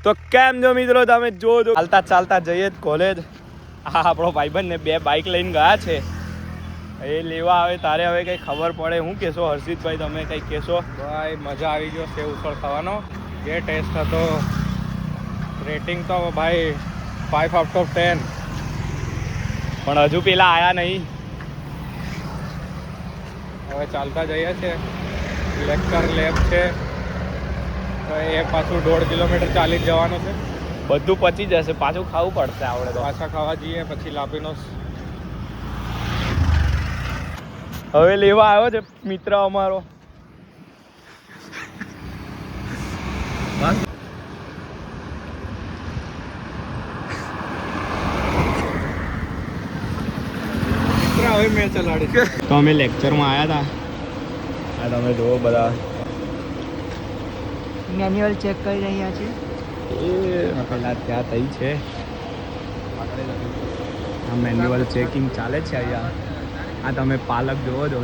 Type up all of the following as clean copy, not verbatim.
તો કેમ જો મિત્રો તમે જો ચાલતા ચાલતા જઈએ કોલેજ. આ આપણો ભાઈબંધ ને 2 બાઇક લઈને ગયા છે, એ લેવા આવે તારે હવે કઈ ખબર પડે. શું કહેશો હર્ષિતભાઈ, તમે કઈ કહેશો? ભાઈ મજા આવી ગયો સેવ ઉસળ ખાવાનો. જે ટેસ્ટ હતો, રેટિંગ તો ભાઈ 5 આઉટ ઓફ 10. પણ હજુ પેલા આયા નહીં. હવે ચાલતા જઈએ છે, લેક્ચર લેબ છે તો એ પાછું 1.5 કિલોમીટર ચાલી જ જવાનું છે. બધું પચી જશે, પાછું ખાવું પડશે આવડે તો. પાછા ખાવા જઈએ પછી લાપીનો. હવે લેવા આવ્યો છે મિત્ર અમારો. હવે મેં ચલાડી. તો અમે લેક્ચરમાં આવ્યા હતા. આ તમે જુઓ બધા મેન્યુઅલ ચેક કરી રહ્યા છે. એ પેલા ત્યાં થઈ છે, આ મેન્યુઅલ ચેકિંગ ચાલે છે અહીંયા. આ તમે પાલક જોવો છો.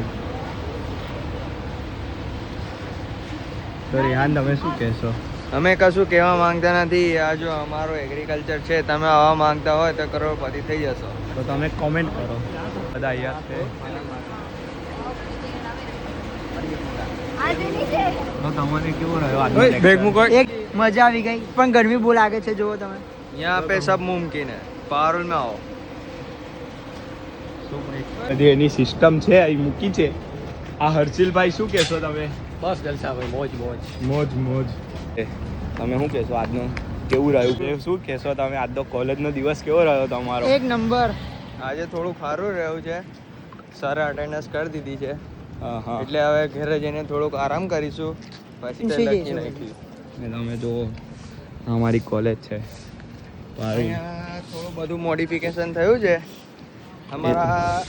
તો રેહાન તમે શું કહેશો? અમે કશું કહેવા માંગતા નથી. આ જો અમારો એગ્રીકલ્ચર છે, તમે આવવા માંગતા હોય તો કરોડપતિ થઈ જશો. તો તમે કોમેન્ટ કરો. બધા અહીંયા છે. તો તમને કેવું રહ્યો આજનો lecture? એક મજા આવી ગઈ, પણ ગરમી બહુ લાગે છે. જુઓ તમે, यहाँ पे सब मुमकिन है. पारुल में आओ. બધી એની સિસ્ટમ છે અહીં મૂકી છે. આ હર્ષિલભાઈ શું કહેશો તમે? બસ જલસા ભાઈ, મોજ મોજ. મોજ મોજ. તમે શું કહેશો આજનો કેવું રહ્યું? શું કહેશો તમે આજનો કોલેજનો દિવસ કેવો રહ્યો તમારો? એક નંબર. આજે થોડું સારું રહ્યું છે. સરે અટેન્ડન્સ કરી દીધી છે, એટલે હવે ઘરે જઈને થોડુંક આરામ કરીશું, પછી લખી નાખીશું. તમે જો અમારી કોલેજ છે. અહીંયા થોડું બધું મોડિફિકેશન થયું છે. અમારા